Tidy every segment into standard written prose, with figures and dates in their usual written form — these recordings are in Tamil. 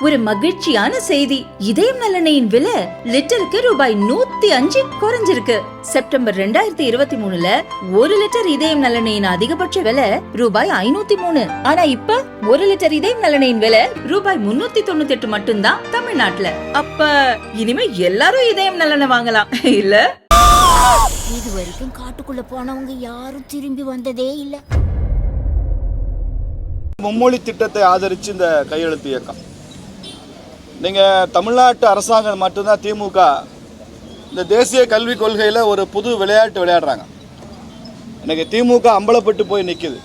ஒரு மகிழ்ச்சியான செய்தி. இதயம் நல்லெண்ணெயின் விலை லிட்டருக்கு ரூபாய் 105 குறைஞ்சிருக்கு. செப்டம்பர் 2023ல 1 லிட்டர் இதயம் நல்லெண்ணெயின் அதிகபட்ச விலை ரூபாய் 503. ஆனா இப்ப 1 லிட்டர் இதயம் நல்லெண்ணெயின் விலை ரூபாய் 398 மட்டும்தான் தமிழ்நாட்டுல. அப்ப இனிமே எல்லாரும் இதயம் நல்லெண்ணெய் வாங்கலாம் இல்ல? இது வரைக்கும் காட்டுக்குள்ள போனவங்க யாரும் திரும்பி வந்ததே இல்ல. மும்மொழி திட்டத்தை ஆதரிச்சு இந்த கையெழுத்து இயக்கம். நீங்கள் தமிழ்நாட்டு அரசாங்கம் மட்டும்தான் திமுக இந்த தேசிய கல்விக் கொள்கையில் ஒரு புது விளையாட்டு விளையாடுறாங்க. இன்றைக்கி திமுக அம்பலப்பட்டு போய் நிற்குது.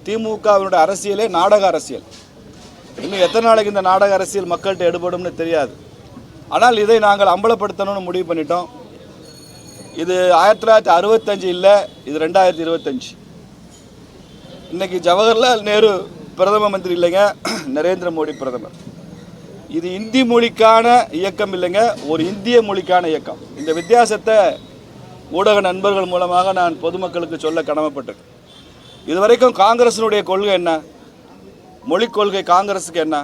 திமுகவினுடைய அரசியலே நாடக அரசியல். இன்னும் எத்தனை நாளைக்கு இந்த நாடக அரசியல் மக்கள்கிட்ட எடுபடும்னு தெரியாது. ஆனால் இதை நாங்கள் அம்பலப்படுத்தணும்னு முடிவு பண்ணிட்டோம். இது 1965 இல்லை, இது 2025. இன்றைக்கி ஜவஹர்லால் நேரு பிரதம மந்திரி இல்லைங்க, நரேந்திர மோடி பிரதமர். இது இந்தி மொழிக்கான இயக்கம் இல்லைங்க, ஒரு இந்திய மொழிக்கான இயக்கம். இந்த வித்தியாசத்தை ஊடக நண்பர்கள் மூலமாக நான் பொதுமக்களுக்கு சொல்ல கடமைப்பட்டிருக்கேன். இதுவரைக்கும் காங்கிரஸினுடைய கொள்கை என்ன? மொழிக் கொள்கை காங்கிரஸுக்கு என்ன?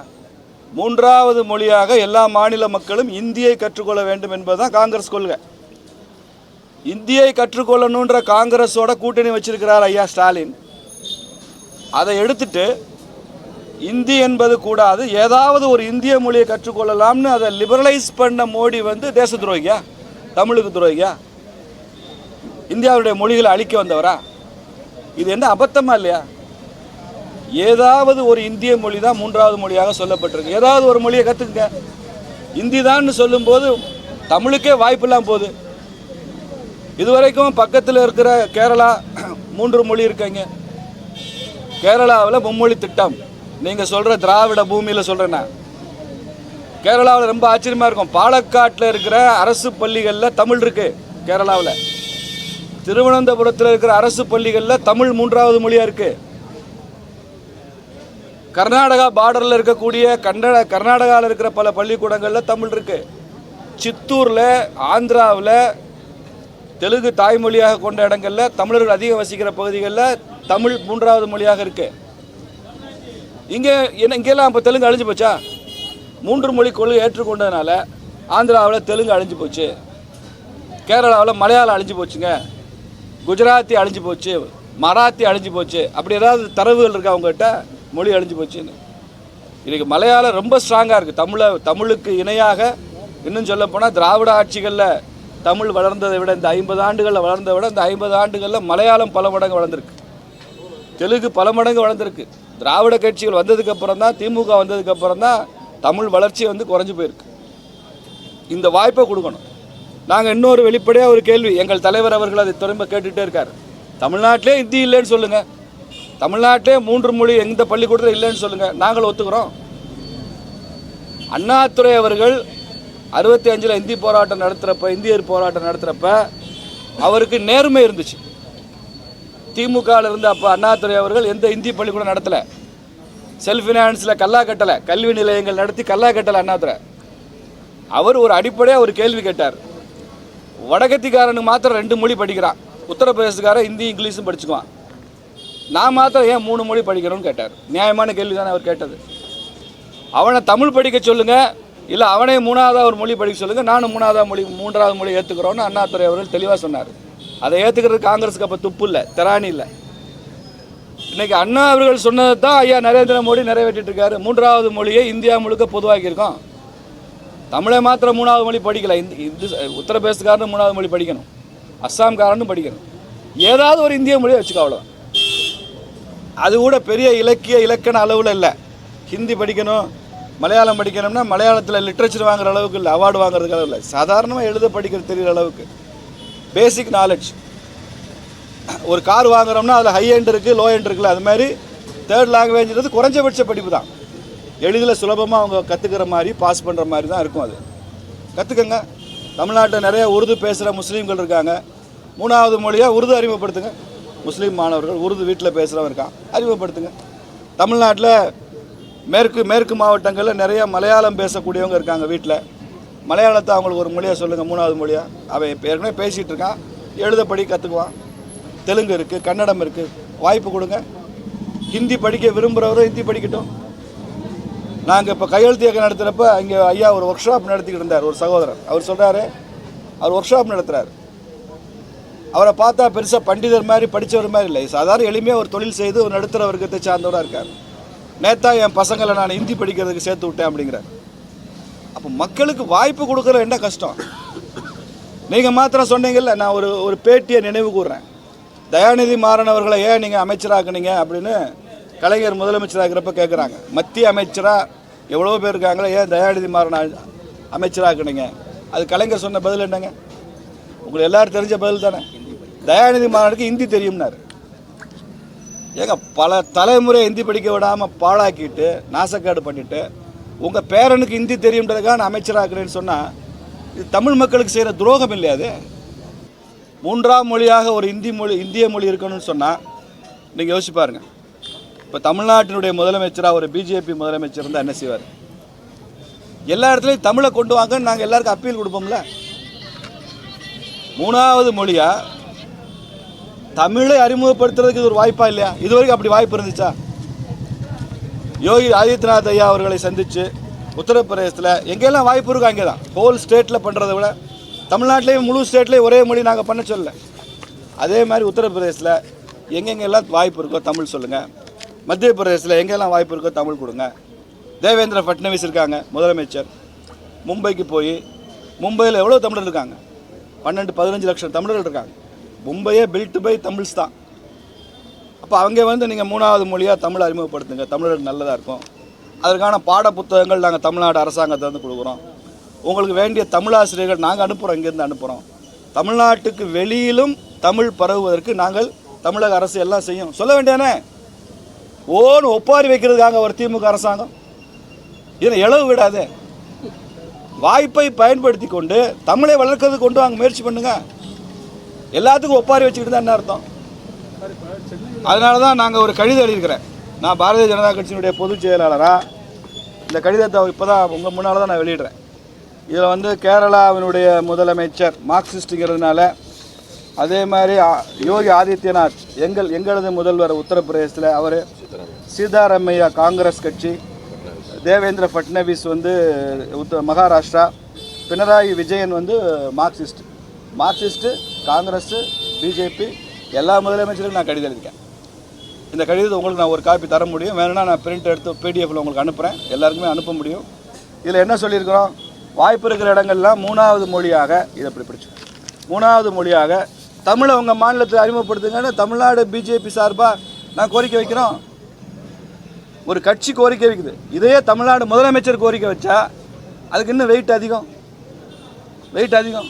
3வது மொழியாக எல்லா மாநில மக்களும் இந்தியை கற்றுக்கொள்ள வேண்டும் என்பதுதான் காங்கிரஸ் கொள்கை. இந்தியை கற்றுக்கொள்ளணுன்ற காங்கிரஸோட கூட்டணி வச்சிருக்கிறார் ஐயா ஸ்டாலின். அதை எடுத்துட்டு இந்தி என்பது கூடாது, ஏதாவது ஒரு இந்திய மொழியை கற்றுக்கொள்ளலாம்னு அதை லிபரலைஸ் பண்ண மோடி தேச துரோகியா? தமிழுக்கு துரோகியா? இந்தியாவுடைய மொழிகளை அழிக்க வந்தவரா? இது என்ன அபத்தமா இல்லையா? ஏதாவது ஒரு இந்திய மொழி தான் 3வது மொழியாக சொல்லப்பட்டிருக்கு. ஏதாவது ஒரு மொழியை கற்றுக்குங்க. இந்தி தான் சொல்லும்போது தமிழுக்கே வாய்ப்பெல்லாம் போகுது. இதுவரைக்கும் பக்கத்தில் இருக்கிற கேரளா 3 மொழி இருக்காங்க. கேரளாவில் மும்மொழி திட்டம் நீங்கள் சொல்கிற திராவிட பூமியில் சொல்கிறேன்னா, கேரளாவில் ரொம்ப ஆச்சரியமாக இருக்கும். பாலக்காட்டில் இருக்கிற அரசு பள்ளிகளில் தமிழ் இருக்குது. கேரளாவில் திருவனந்தபுரத்தில் இருக்கிற அரசு பள்ளிகளில் தமிழ் 3வது மொழியாக இருக்குது. கர்நாடகா பார்டரில் இருக்கக்கூடிய கர்நாடகாவில் இருக்கிற பல பள்ளிக்கூடங்களில் தமிழ் இருக்குது. சித்தூரில், ஆந்திராவில் தெலுங்கு தாய்மொழியாக கொண்ட இடங்களில், தமிழர்கள் அதிகம் வசிக்கிற பகுதிகளில் தமிழ் 3வது மொழியாக இருக்குது. இங்கெல்லாம் இப்போ தெலுங்கு அழிஞ்சு போச்சா? 3 மொழி கொள்கை ஏற்றுக்கொண்டதுனால ஆந்திராவில் தெலுங்கு அழிஞ்சு போச்சு, கேரளாவில் மலையாளம் அழிஞ்சு போச்சுங்க, குஜராத்தி அழிஞ்சு போச்சு, மராத்தி அழிஞ்சு போச்சு. அப்படி ஏதாவது தரவுகள் இருக்கா அவங்ககிட்ட? மொழி அழிஞ்சு போச்சுன்னு. இன்றைக்கி மலையாளம் ரொம்ப ஸ்ட்ராங்காக இருக்குது. தமிழுக்கு இணையாக இன்னும் சொல்லப்போனால் திராவிட ஆட்சிகளில் தமிழ் வளர்ந்ததை விட, இந்த 50 ஆண்டுகளில் வளர்ந்ததை விட, இந்த 50 ஆண்டுகளில் மலையாளம் பல மடங்கு வளர்ந்துருக்கு, தெலுங்கு பல மடங்கு வளர்ந்துருக்கு. திராவிட கட்சிகள் வந்ததுக்கப்புறம் தான், திமுக வந்ததுக்கப்புறம் தான் தமிழ் வளர்ச்சி குறைஞ்சி போயிருக்கு. இந்த வாய்ப்பை கொடுக்கணும். நாங்கள் இன்னொரு வெளிப்படையாக ஒரு கேள்வி, எங்கள் தலைவர் அவர்கள் அதை திரும்ப கேட்டுகிட்டே இருக்கார். தமிழ்நாட்டிலே இந்தி இல்லைன்னு சொல்லுங்கள், தமிழ்நாட்டிலே 3 மொழி எந்த பள்ளிக்கூடத்தில் இல்லைன்னு சொல்லுங்கள், நாங்கள் ஒத்துக்கிறோம். அண்ணாதுரை அவர்கள் 65ல் இந்தி போராட்டம் நடத்துகிறப்ப, இந்தியர் போராட்டம் நடத்துகிறப்ப அவருக்கு நேர்மை இருந்துச்சு. திமுகவில் இருந்து அப்போ அண்ணாதுரை அவர்கள் எந்த இந்தி பள்ளிக்கூடம் நடத்தலை, செல்ஃப் ஃபினான்ஸில் கல்லா கட்டலை, கல்வி நிலையங்கள் நடத்தி கல்லா கட்டலை அண்ணாதுரை. அவர் ஒரு அடிப்படையாக ஒரு கேள்வி கேட்டார். வடகத்திக்காரனுக்கு மாத்திரம் 2 மொழி படிக்கிறான், உத்தரப்பிரதேசக்காரன் ஹிந்தி இங்கிலீஷும் படிச்சுக்குவான், நான் மாத்திரம் ஏன் 3 மொழி படிக்கணும்னு கேட்டார். நியாயமான கேள்வி தானே அவர் கேட்டது. அவனை தமிழ் படிக்க சொல்லுங்கள், இல்லை அவனே 3வது ஒரு மொழி படிக்க சொல்லுங்கள், நானும் 3வது மொழி ஏற்றுக்கிறோன்னு அண்ணாதுரை அவர்கள் தெளிவாக சொன்னார். அதை ஏற்றுக்கிறது காங்கிரஸுக்கு அப்போ துப்பு இல்லை, திராணி இல்லை. இன்றைக்கி அண்ணா அவர்கள் சொன்னது தான் ஐயா நரேந்திர மோடி நிறைவேற்றிட்டு இருக்காரு. 3வது மொழியை இந்தியா முழுக்க பொதுவாக்கியிருக்கோம். தமிழை மாத்திரம் 3வது மொழி படிக்கல, உத்தரப்பிரதேசக்காரனும் 3வது மொழி படிக்கணும், அஸ்ஸாம்காரனும் படிக்கணும். ஏதாவது ஒரு இந்திய மொழியை வச்சுக்கோ, அவ்வளோ. அது கூட பெரிய இலக்கண அளவில் இல்லை. ஹிந்தி படிக்கணும், மலையாளம் படிக்கணும்னா மலையாளத்தில் லிட்ரேச்சர் வாங்குற அளவுக்கு இல்லை, அவார்டு வாங்குறதுக்கு அளவு இல்லை. சாதாரணமாக எழுத படிக்கிறது தெரிகிற அளவுக்கு பேசிக் நாலேஜ். ஒரு கார் வாங்குறோம்னா அதில் ஹை எண்ட் இருக்குது, லோ எண்ட் இருக்குல்ல, அது மாதிரி 3rd லாங்குவேஜ்ன்றது குறைஞ்சபட்ச படிப்பு தான். எளிதில் சுலபமாக அவங்க கற்றுக்கிற மாதிரி, பாஸ் பண்ணுற மாதிரி தான் இருக்கும். அது கற்றுக்கங்க. தமிழ்நாட்டில் நிறைய உருது பேசுகிற முஸ்லீம்கள் இருக்காங்க. 3வது மொழியாக உருது அறிமுகப்படுத்துங்க. முஸ்லீம் மாணவர்கள் உருது வீட்டில் பேசுகிறவங்க இருக்கான், அறிமுகப்படுத்துங்க. தமிழ்நாட்டில் மேற்கு மாவட்டங்களில் நிறைய மலையாளம் பேசக்கூடியவங்க இருக்காங்க. வீட்டில் மலையாளத்தை அவங்களுக்கு ஒரு மொழியாக சொல்லுங்கள், 3வது மொழியாக. அவன் இப்போ ஏற்கனவே பேசிகிட்டு இருக்கான், எழுதப்படி கற்றுக்குவான். தெலுங்கு இருக்குது, கன்னடம் இருக்குது, வாய்ப்பு கொடுங்க. ஹிந்தி படிக்க விரும்புகிறவரும் ஹிந்தி படிக்கட்டும். நாங்கள் இப்போ கையெழுத்து இயக்கம் நடத்துகிறப்ப இங்கே ஐயா ஒரு ஒர்க் ஷாப் நடத்திக்கிட்டு இருந்தார் ஒரு சகோதரர். அவர் சொல்கிறாரு, அவர் ஒர்க் ஷாப் நடத்துகிறார். அவரை பார்த்தா பெருசாக பண்டிதர் மாதிரி படித்தவர் மாதிரி இல்லை, சாதாரண எளிமையாக ஒரு தொழில் செய்து ஒரு நடுத்தர வர்க்கத்தை சார்ந்தவராக இருக்கார். நேத்தா என் பசங்களை நான் ஹிந்தி படிக்கிறதுக்கு சேர்த்து விட்டேன் அப்படிங்கிறார். அப்போ மக்களுக்கு வாய்ப்பு கொடுக்குற என்ன கஷ்டம்? நீங்கள் மாத்திரம் சொன்னீங்கல்ல, நான் ஒரு பேட்டியை நினைவு கூறுறேன். தயாநிதி மாறன் அவர்களை ஏன் நீங்கள் அமைச்சராக்குனீங்க அப்படின்னு கலைஞர் முதலமைச்சராகிறப்ப கேட்குறாங்க. மத்திய அமைச்சராக எவ்வளோ பேர் இருக்காங்களோ, ஏன் தயாநிதி மாறன் அமைச்சராக்குனீங்க? அது கலைஞர் சொன்ன பதில் என்னங்க? உங்களுக்கு எல்லாரும் தெரிஞ்ச பதில் தானே. தயாநிதி மாறனுக்கு ஹிந்தி தெரியும்னாரு. ஏங்க பல தலைமுறை ஹிந்தி படிக்க விடாமல் பாழாக்கிட்டு நாசக்காடு பண்ணிவிட்டு உங்கள் பேரனுக்கு ஹிந்தி தெரியுன்றதுக்காக நான் அமைச்சராக்குறேன்னு சொன்னால் இது தமிழ் மக்களுக்கு செய்கிற துரோகம் இல்லையா? அது மூன்றாம் மொழியாக ஒரு இந்திய மொழி இருக்கணும்னு சொன்னால் நீங்கள் யோசிச்சு பாருங்க. இப்போ தமிழ்நாட்டினுடைய முதலமைச்சராக ஒரு பிஜேபி முதலமைச்சர் இருந்தால் என்ன செய்வார்? எல்லா இடத்துலையும் தமிழை கொண்டு வாங்கன்னு நாங்கள் எல்லாருக்கும் அப்பீல் கொடுப்போம்ல. மூணாவது மொழியாக தமிழை அறிமுகப்படுத்துறதுக்கு இது ஒரு வாய்ப்பா இல்லையா? இது வரைக்கும் அப்படி வாய்ப்பு இருந்துச்சா? யோகி ஆதித்யநாத் ஐயா அவர்களை சந்தித்து உத்தரப்பிரதேசத்தில் எங்கெல்லாம் வாய்ப்பு இருக்கோ அங்கே தான். ஹோல் ஸ்டேட்டில் பண்ணுறதை விட தமிழ்நாட்டிலேயும் முழு ஸ்டேட்லேயும் ஒரே மொழி நாங்கள் பண்ண சொல்லலை. அதே மாதிரி உத்தரப்பிரதேசத்தில் எங்கெங்கெல்லாம் வாய்ப்பு இருக்கோ தமிழ் சொல்லுங்கள். மத்திய பிரதேசத்தில் எங்கெல்லாம் வாய்ப்பு இருக்கோ தமிழ் கொடுங்க. தேவேந்திர ஃபட்னவிஸ் இருக்காங்க முதலமைச்சர். மும்பைக்கு போய் மும்பையில் எவ்வளோ தமிழர் இருக்காங்க? 12-15 லட்சம் தமிழர்கள் இருக்காங்க. மும்பையே பில்ட் பை தமிழ்ஸ் தான். அப்போ அவங்க நீங்கள் மூணாவது மொழியாக தமிழ் அறிமுகப்படுத்துங்க, தமிழருக்கு நல்லதாக இருக்கும். அதற்கான பாட புத்தகங்கள் நாங்கள் தமிழ்நாடு அரசாங்கத்தை கொடுக்குறோம். உங்களுக்கு வேண்டிய தமிழாசிரியர்கள் நாங்கள் அனுப்புகிறோம், இங்கேருந்து அனுப்புகிறோம். தமிழ்நாட்டுக்கு வெளியிலும் தமிழ் பரவுவதற்கு நாங்கள் தமிழக அரசு எல்லாம் செய்யும் சொல்ல வேண்டியானே. ஓன்னு ஒப்பாரி வைக்கிறதுக்காக ஒரு திமுக அரசாங்கம் இதை இளவு விடாதே. வாய்ப்பை பயன்படுத்தி கொண்டு தமிழை வளர்க்கறதுக்கு கொண்டு வாங்க முயற்சி பண்ணுங்க. எல்லாத்துக்கும் ஒப்பாரி வச்சுக்கிட்டு தான் என்ன அர்த்தம்? அதனால தான் நாங்கள் ஒரு கடிதம் எழுதியிருக்கிறேன். நான் பாரதிய ஜனதா கட்சியினுடைய பொதுச் செயலாளராக இந்த கடிதத்தை இப்போ தான் உங்கள் முன்னால் தான் நான் வெளியிடுறேன். இதில் கேரளாவினுடைய முதலமைச்சர் மார்க்சிஸ்ட்டுங்கிறதுனால, அதே மாதிரி யோகி ஆதித்யநாத் எங்களது முதல்வர் உத்தரப்பிரதேசத்தில் அவர், சீதாராமையா காங்கிரஸ் கட்சி, தேவேந்திர ஃபட்னவிஸ் மகாராஷ்டிரா, பினராயி விஜயன் மார்க்சிஸ்ட்டு, காங்கிரஸ், பிஜேபி எல்லா முதலமைச்சருக்கும் நான் கடிதம் எழுதியிருக்கேன். இந்த கடிதத்தை உங்களுக்கு நான் ஒரு காப்பி தர முடியும். வேணும்னா நான் பிரிண்ட் எடுத்து பிடிஎஃப்ல உங்களுக்கு அனுப்புகிறேன். எல்லாருக்குமே அனுப்ப முடியும். இதில் என்ன சொல்லியிருக்கிறோம்? வாய்ப்பு இருக்கிற இடங்கள்லாம் மூணாவது மொழியாக இதை இப்படி பிடிச்சி மூணாவது மொழியாக தமிழை உங்கள் மாநிலத்தில் அறிமுகப்படுத்துங்கன்னு தமிழ்நாடு பிஜேபி சார்பாக நான் கோரிக்கை வைக்கிறோம். ஒரு கட்சி கோரிக்கை வைக்குது. இதையே தமிழ்நாடு முதலமைச்சர் கோரிக்கை வச்சா அதுக்கு இன்னும் வெயிட் அதிகம்.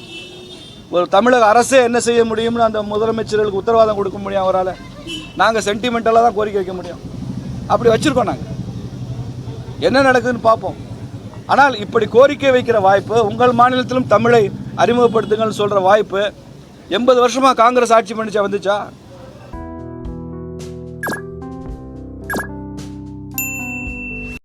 ஒரு தமிழக அரசே என்ன செய்ய முடியும்னு அந்த முதலமைச்சர்களுக்கு உத்தரவாதம் கொடுக்க முடியும் அவரால். நாங்கள் சென்டிமெண்டலாக தான் கோரிக்கை வைக்க முடியும். அப்படி வச்சுருக்கோம். நாங்கள் என்ன நடக்குதுன்னு பார்ப்போம். ஆனால் இப்படி கோரிக்கை வைக்கிற வாய்ப்பு, உங்கள் மாநிலத்திலும் தமிழை அறிமுகப்படுத்துங்கன்னு சொல்கிற வாய்ப்பு 80 வருஷமாக காங்கிரஸ் ஆட்சி பண்ணிச்சா வந்துச்சா?